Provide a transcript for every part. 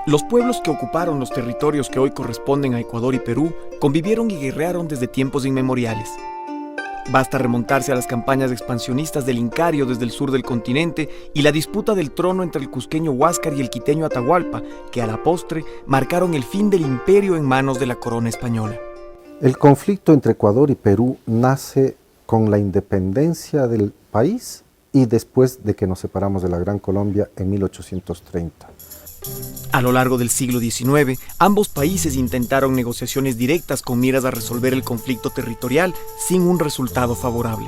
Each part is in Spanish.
Los pueblos que ocuparon los territorios que hoy corresponden a Ecuador y Perú convivieron y guerrearon desde tiempos inmemoriales. Basta remontarse a las campañas expansionistas del Incario desde el sur del continente y la disputa del trono entre el cusqueño Huáscar y el quiteño Atahualpa, que a la postre marcaron el fin del imperio en manos de la corona española. El conflicto entre Ecuador y Perú nace con la independencia del país y después de que nos separamos de la Gran Colombia en 1830. A lo largo del siglo XIX, ambos países intentaron negociaciones directas con miras a resolver el conflicto territorial sin un resultado favorable.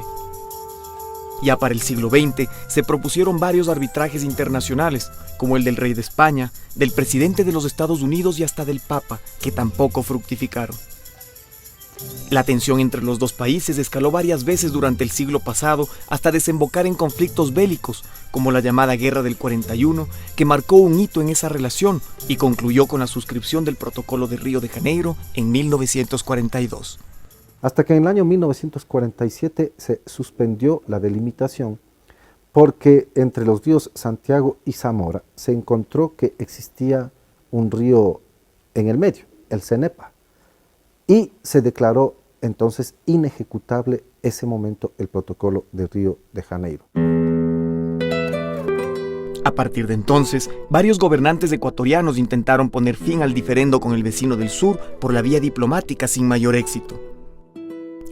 Ya para el siglo XX se propusieron varios arbitrajes internacionales, como el del rey de España, del presidente de los Estados Unidos y hasta del Papa, que tampoco fructificaron. La tensión entre los dos países escaló varias veces durante el siglo pasado hasta desembocar en conflictos bélicos, como la llamada Guerra del 41, que marcó un hito en esa relación y concluyó con la suscripción del Protocolo de Río de Janeiro en 1942. Hasta que en el año 1947 se suspendió la delimitación porque entre los ríos Santiago y Zamora se encontró que existía un río en el medio, el Cenepa. Y se declaró entonces inejecutable ese momento el protocolo de Río de Janeiro. A partir de entonces, varios gobernantes ecuatorianos intentaron poner fin al diferendo con el vecino del sur por la vía diplomática sin mayor éxito.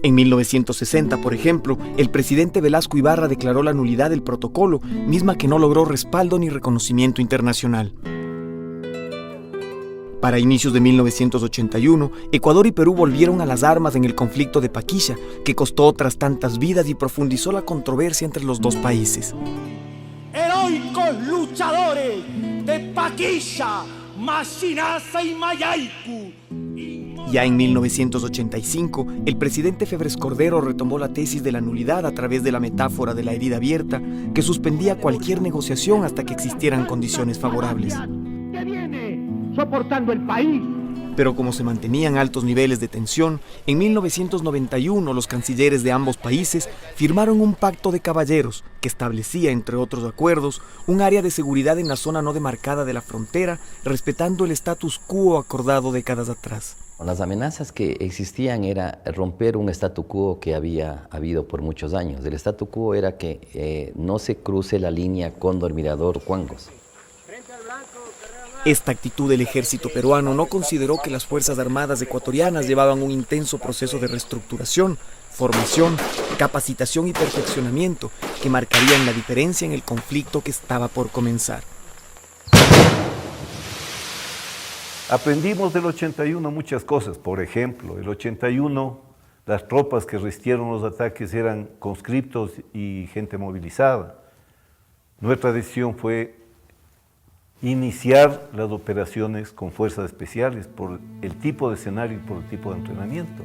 En 1960, por ejemplo, el presidente Velasco Ibarra declaró la nulidad del protocolo, misma que no logró respaldo ni reconocimiento internacional. Para inicios de 1981, Ecuador y Perú volvieron a las armas en el conflicto de Paquilla, que costó otras tantas vidas y profundizó la controversia entre los dos países. Heroicos luchadores de Paquilla, Machinaza y Mayaicu. Ya en 1985, el presidente Febres Cordero retomó la tesis de la nulidad a través de la metáfora de la herida abierta, que suspendía cualquier negociación hasta que existieran condiciones favorables. Soportando el país. Pero como se mantenían altos niveles de tensión, en 1991 los cancilleres de ambos países firmaron un pacto de caballeros que establecía, entre otros acuerdos, un área de seguridad en la zona no demarcada de la frontera, respetando el status quo acordado décadas atrás. Las amenazas que existían era romper un statu quo que había habido por muchos años. El statu quo era que no se cruce la línea Cóndor-Mirador-Cuangos. Esta actitud del ejército peruano no consideró que las Fuerzas Armadas ecuatorianas llevaban un intenso proceso de reestructuración, formación, capacitación y perfeccionamiento que marcarían la diferencia en el conflicto que estaba por comenzar. Aprendimos del 81 muchas cosas. Por ejemplo, el 81, las tropas que resistieron los ataques eran conscriptos y gente movilizada. Nuestra decisión fue iniciar las operaciones con fuerzas especiales por el tipo de escenario y por el tipo de entrenamiento.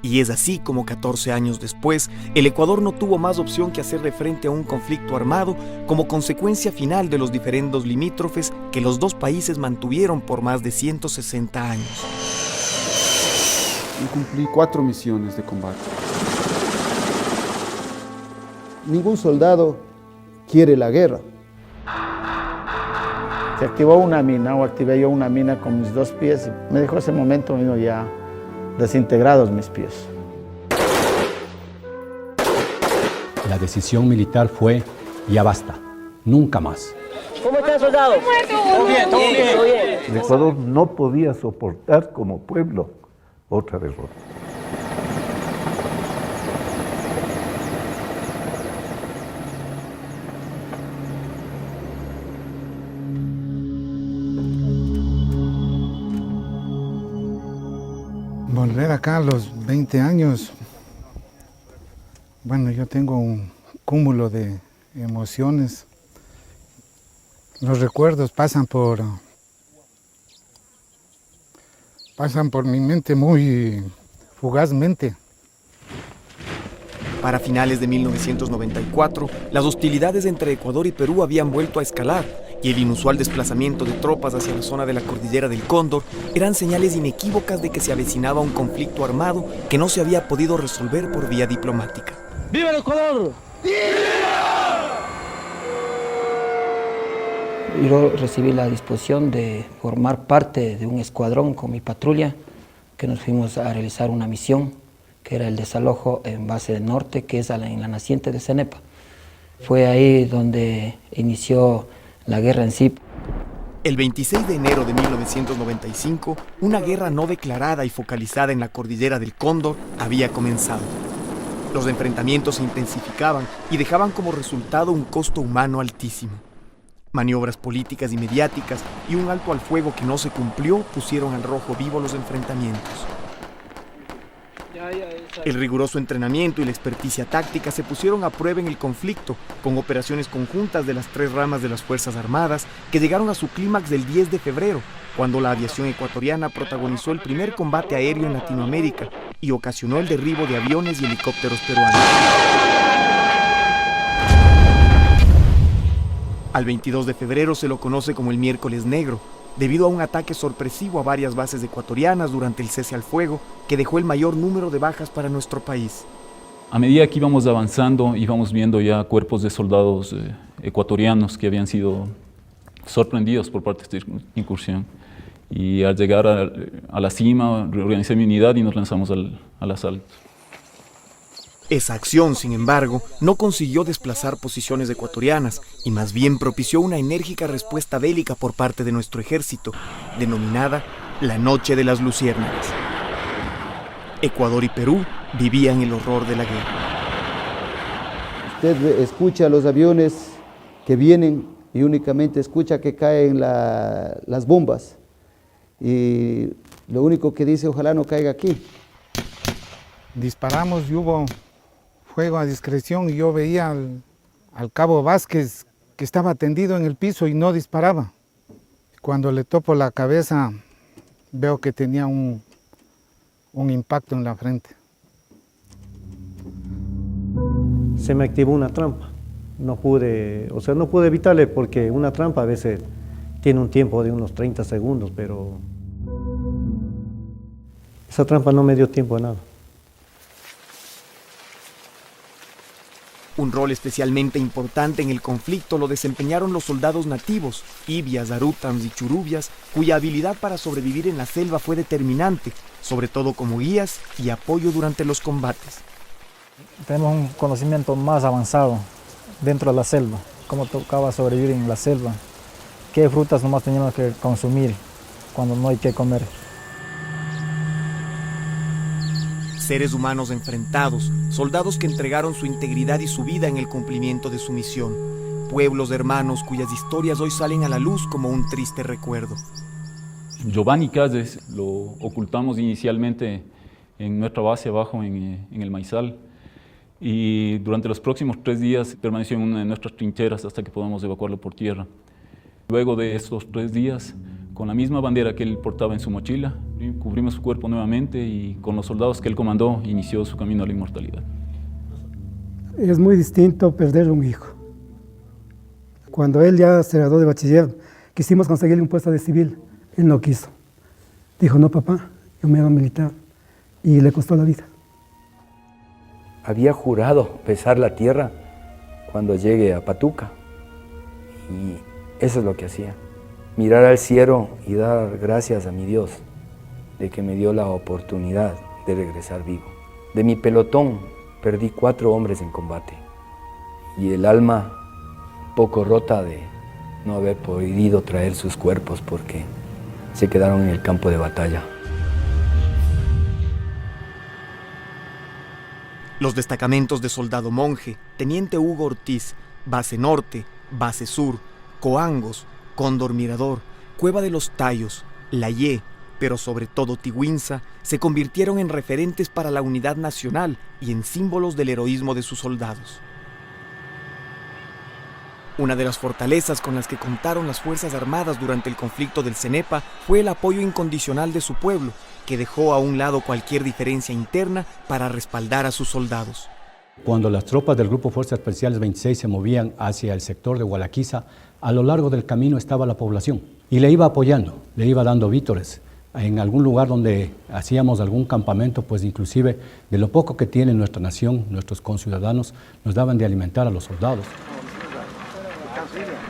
Y es así como 14 años después, el Ecuador no tuvo más opción que hacerle frente a un conflicto armado como consecuencia final de los diferendos limítrofes que los dos países mantuvieron por más de 160 años. Yo cumplí 4 misiones de combate. Ningún soldado quiere la guerra. Se activó una mina, o activé yo una mina con mis 2 pies, y me dejó ese momento mismo ya desintegrados mis pies. La decisión militar fue, ya basta, nunca más. ¿Cómo están, soldados? Todo bien, todo bien. El Ecuador no podía soportar como pueblo otra derrota. Volver acá a los 20 años, bueno, yo tengo un cúmulo de emociones. Los recuerdos pasan por mi mente muy fugazmente. Para finales de 1994, las hostilidades entre Ecuador y Perú habían vuelto a escalar y el inusual desplazamiento de tropas hacia la zona de la cordillera del Cóndor eran señales inequívocas de que se avecinaba un conflicto armado que no se había podido resolver por vía diplomática. ¡Viva el Ecuador! Yo recibí la disposición de formar parte de un escuadrón con mi patrulla, que nos fuimos a realizar una misión, que era el desalojo en base del norte, que es en la naciente de Cenepa. Fue ahí donde inició la guerra en sí. El 26 de enero de 1995, una guerra no declarada y focalizada en la cordillera del Cóndor había comenzado. Los enfrentamientos se intensificaban y dejaban como resultado un costo humano altísimo. Maniobras políticas y mediáticas y un alto al fuego que no se cumplió pusieron al rojo vivo los enfrentamientos. El riguroso entrenamiento y la experticia táctica se pusieron a prueba en el conflicto, con operaciones conjuntas de las 3 ramas de las Fuerzas Armadas que llegaron a su clímax del 10 de febrero, cuando la aviación ecuatoriana protagonizó el primer combate aéreo en Latinoamérica y ocasionó el derribo de aviones y helicópteros peruanos. Al 22 de febrero se lo conoce como el Miércoles Negro, debido a un ataque sorpresivo a varias bases ecuatorianas durante el cese al fuego, que dejó el mayor número de bajas para nuestro país. A medida que íbamos avanzando, íbamos viendo ya cuerpos de soldados ecuatorianos que habían sido sorprendidos por parte de esta incursión. Y al llegar a la cima, reorganicé mi unidad y nos lanzamos al asalto. Esa acción, sin embargo, no consiguió desplazar posiciones ecuatorianas y más bien propició una enérgica respuesta bélica por parte de nuestro ejército, denominada la Noche de las Luciérnagas. Ecuador y Perú vivían el horror de la guerra. Usted escucha los aviones que vienen y únicamente escucha que caen las bombas. Y lo único que dice, ojalá no caiga aquí. Disparamos y hubo fuego a discreción y yo veía al cabo Vázquez que estaba tendido en el piso y no disparaba. Cuando le topo la cabeza veo que tenía un impacto en la frente. Se me activó una trampa. No pude evitarle porque una trampa a veces tiene un tiempo de unos 30 segundos, pero esa trampa no me dio tiempo a nada. Un rol especialmente importante en el conflicto lo desempeñaron los soldados nativos, ibias, arutans y churubias, cuya habilidad para sobrevivir en la selva fue determinante, sobre todo como guías y apoyo durante los combates. Tenemos un conocimiento más avanzado dentro de la selva, cómo tocaba sobrevivir en la selva, qué frutas nomás teníamos que consumir cuando no hay que comer. Seres humanos enfrentados, soldados que entregaron su integridad y su vida en el cumplimiento de su misión, pueblos hermanos cuyas historias hoy salen a la luz como un triste recuerdo. Giovanni Calles lo ocultamos inicialmente en nuestra base abajo en el Maizal y durante los próximos 3 días permaneció en una de nuestras trincheras hasta que podamos evacuarlo por tierra. Luego de estos 3 días, con la misma bandera que él portaba en su mochila, cubrimos su cuerpo nuevamente y con los soldados que él comandó inició su camino a la inmortalidad. Es muy distinto perder un hijo. Cuando él ya se graduó de bachiller, quisimos conseguirle un puesto de civil. Él no quiso. Dijo, no papá, yo me hago militar. Y le costó la vida. Había jurado besar la tierra cuando llegue a Patuca. Y eso es lo que hacía. Mirar al cielo y dar gracias a mi Dios de que me dio la oportunidad de regresar vivo. De mi pelotón perdí 4 hombres en combate y el alma poco rota de no haber podido traer sus cuerpos porque se quedaron en el campo de batalla. Los destacamentos de Soldado Monje, Teniente Hugo Ortiz, Base Norte, Base Sur, Coangos, Cóndor Mirador, Cueva de los Tayos, Layé, pero sobre todo Tigüinza, se convirtieron en referentes para la unidad nacional y en símbolos del heroísmo de sus soldados. Una de las fortalezas con las que contaron las Fuerzas Armadas durante el conflicto del Cenepa fue el apoyo incondicional de su pueblo, que dejó a un lado cualquier diferencia interna para respaldar a sus soldados. Cuando las tropas del Grupo Fuerzas Especiales 26 se movían hacia el sector de Gualaquiza, a lo largo del camino estaba la población y le iba apoyando, le iba dando vítores. En algún lugar donde hacíamos algún campamento, pues inclusive de lo poco que tiene nuestra nación, nuestros conciudadanos, nos daban de alimentar a los soldados.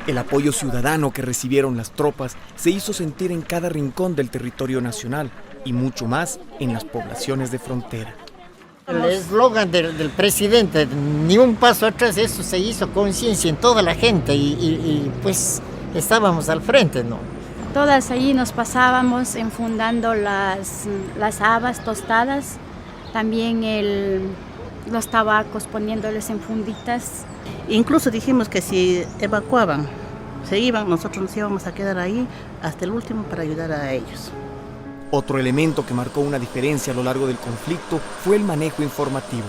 El apoyo ciudadano que recibieron las tropas se hizo sentir en cada rincón del territorio nacional y mucho más en las poblaciones de frontera. El eslogan del presidente, ni un paso atrás, eso se hizo conciencia en toda la gente y pues estábamos al frente, ¿no? Todas allí nos pasábamos enfundando las habas tostadas, también los tabacos, poniéndoles en funditas. Incluso dijimos que si evacuaban, se iban, nosotros nos íbamos a quedar ahí hasta el último para ayudar a ellos. Otro elemento que marcó una diferencia a lo largo del conflicto fue el manejo informativo.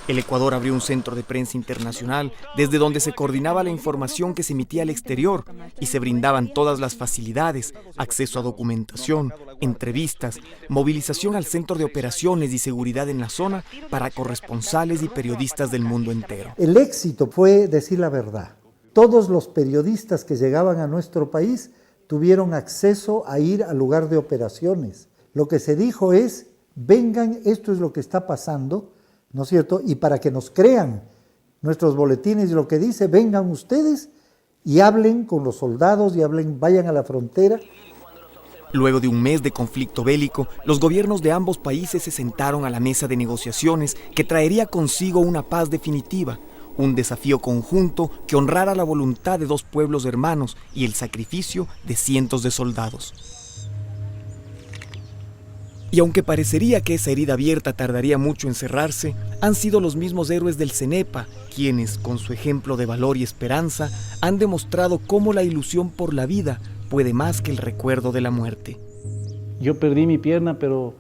El Ecuador abrió un centro de prensa internacional desde donde se coordinaba la información que se emitía al exterior y se brindaban todas las facilidades, acceso a documentación, entrevistas, movilización al centro de operaciones y seguridad en la zona para corresponsales y periodistas del mundo entero. El éxito fue decir la verdad. Todos los periodistas que llegaban a nuestro país tuvieron acceso a ir al lugar de operaciones. Lo que se dijo es, vengan, esto es lo que está pasando, ¿no es cierto? Y para que nos crean nuestros boletines y lo que dice, vengan ustedes y hablen con los soldados y vayan a la frontera. Luego de un mes de conflicto bélico, los gobiernos de ambos países se sentaron a la mesa de negociaciones que traería consigo una paz definitiva, un desafío conjunto que honrara la voluntad de dos pueblos hermanos y el sacrificio de cientos de soldados. Y aunque parecería que esa herida abierta tardaría mucho en cerrarse, han sido los mismos héroes del CENEPA quienes, con su ejemplo de valor y esperanza, han demostrado cómo la ilusión por la vida puede más que el recuerdo de la muerte. Yo perdí mi pierna, pero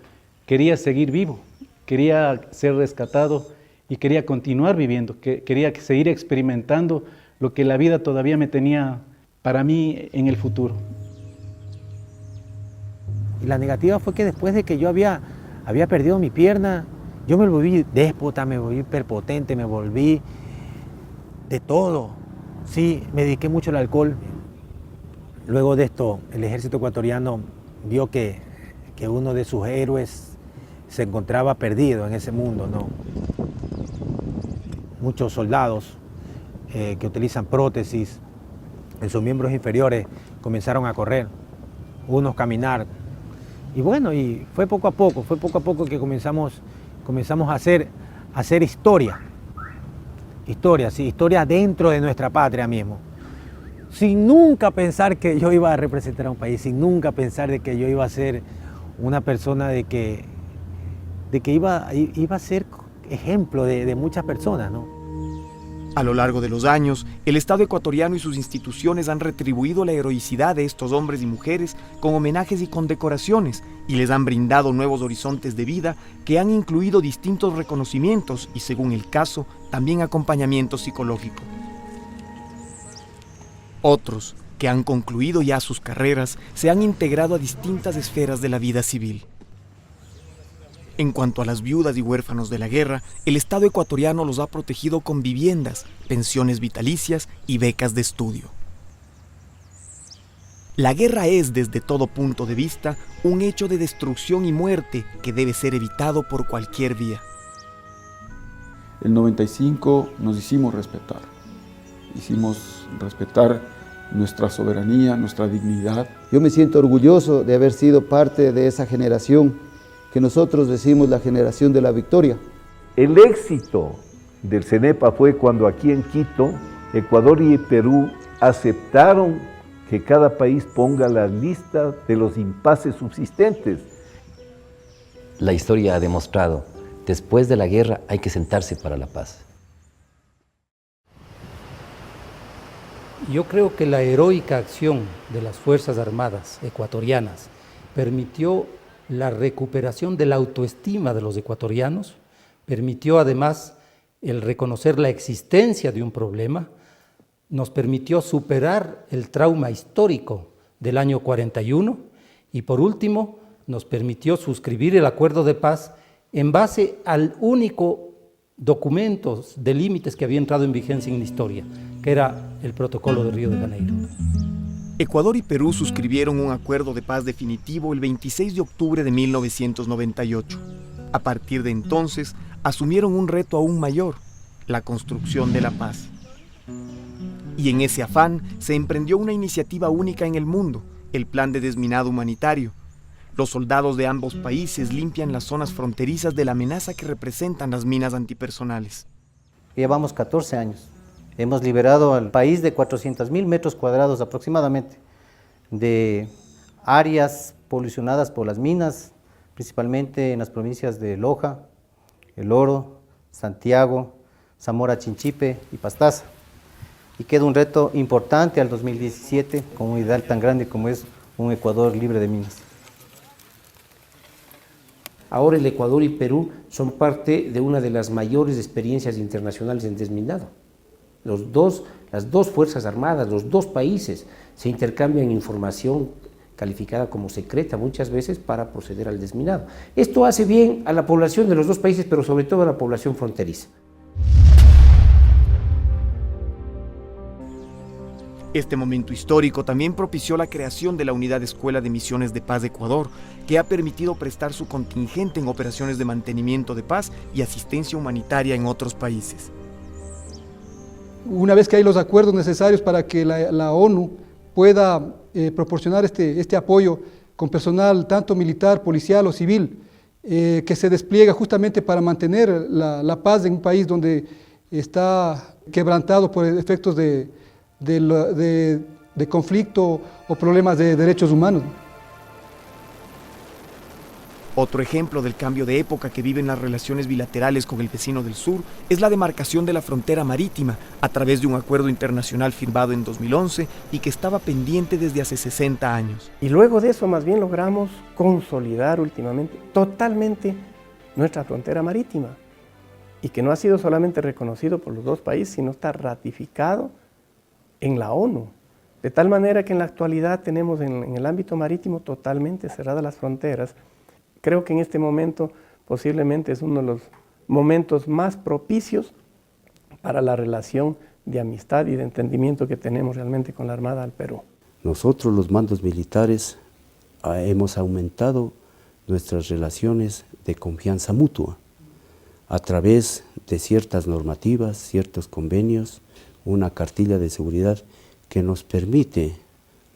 quería seguir vivo, quería ser rescatado y quería continuar viviendo, quería seguir experimentando lo que la vida todavía me tenía para mí en el futuro. Y la negativa fue que después de que yo había perdido mi pierna, yo me volví déspota, me volví hiperpotente, me volví de todo. Sí, me dediqué mucho al alcohol. Luego de esto, el ejército ecuatoriano vio que uno de sus héroes se encontraba perdido en ese mundo, ¿no? Muchos soldados que utilizan prótesis en sus miembros inferiores comenzaron a correr, unos caminar. Y bueno, y fue poco a poco que comenzamos a hacer historia dentro de nuestra patria mismo. Sin nunca pensar que yo iba a representar a un país, sin nunca pensar de que yo iba a ser una persona de que iba a ser ejemplo de muchas personas, ¿no? A lo largo de los años, el Estado ecuatoriano y sus instituciones han retribuido la heroicidad de estos hombres y mujeres con homenajes y condecoraciones y les han brindado nuevos horizontes de vida que han incluido distintos reconocimientos y, según el caso, también acompañamiento psicológico. Otros, que han concluido ya sus carreras, se han integrado a distintas esferas de la vida civil. En cuanto a las viudas y huérfanos de la guerra, el Estado ecuatoriano los ha protegido con viviendas, pensiones vitalicias y becas de estudio. La guerra es, desde todo punto de vista, un hecho de destrucción y muerte que debe ser evitado por cualquier vía. El 95 nos hicimos respetar nuestra soberanía, nuestra dignidad. Yo me siento orgulloso de haber sido parte de esa generación que nosotros decimos la generación de la victoria. El éxito del CENEPA fue cuando aquí en Quito, Ecuador y Perú aceptaron que cada país ponga la lista de los impases subsistentes. La historia ha demostrado, después de la guerra hay que sentarse para la paz. Yo creo que la heroica acción de las Fuerzas Armadas ecuatorianas permitió la recuperación de la autoestima de los ecuatorianos, permitió además el reconocer la existencia de un problema, nos permitió superar el trauma histórico del año 41 y por último nos permitió suscribir el acuerdo de paz en base al único documento de límites que había entrado en vigencia en la historia, que era el Protocolo de Río de Janeiro. Ecuador y Perú suscribieron un acuerdo de paz definitivo el 26 de octubre de 1998. A partir de entonces, asumieron un reto aún mayor, la construcción de la paz. Y en ese afán se emprendió una iniciativa única en el mundo, el Plan de Desminado Humanitario. Los soldados de ambos países limpian las zonas fronterizas de la amenaza que representan las minas antipersonales. Llevamos 14 años. Hemos liberado al país de 400.000 metros cuadrados aproximadamente de áreas polucionadas por las minas, principalmente en las provincias de Loja, El Oro, Santiago, Zamora Chinchipe y Pastaza. Y queda un reto importante al 2017 con un ideal tan grande como es un Ecuador libre de minas. Ahora el Ecuador y Perú son parte de una de las mayores experiencias internacionales en desminado. Las dos Fuerzas Armadas, los dos países se intercambian información calificada como secreta muchas veces para proceder al desminado. Esto hace bien a la población de los dos países, pero sobre todo a la población fronteriza. Este momento histórico también propició la creación de la Unidad Escuela de Misiones de Paz de Ecuador, que ha permitido prestar su contingente en operaciones de mantenimiento de paz y asistencia humanitaria en otros países. Una vez que hay los acuerdos necesarios para que la ONU pueda proporcionar este apoyo con personal tanto militar, policial o civil, que se despliega justamente para mantener la paz en un país donde está quebrantado por efectos de conflicto o problemas de derechos humanos. Otro ejemplo del cambio de época que viven las relaciones bilaterales con el vecino del sur es la demarcación de la frontera marítima a través de un acuerdo internacional firmado en 2011 y que estaba pendiente desde hace 60 años. Y luego de eso más bien logramos consolidar últimamente totalmente nuestra frontera marítima y que no ha sido solamente reconocido por los dos países, sino está ratificado en la ONU. De tal manera que en la actualidad tenemos en el ámbito marítimo totalmente cerradas las fronteras. Creo que en este momento posiblemente es uno de los momentos más propicios para la relación de amistad y de entendimiento que tenemos realmente con la Armada del Perú. Nosotros los mandos militares hemos aumentado nuestras relaciones de confianza mutua a través de ciertas normativas, ciertos convenios, una cartilla de seguridad que nos permite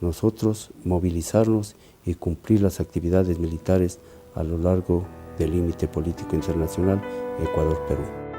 nosotros movilizarnos y cumplir las actividades militares a lo largo del límite político internacional Ecuador-Perú.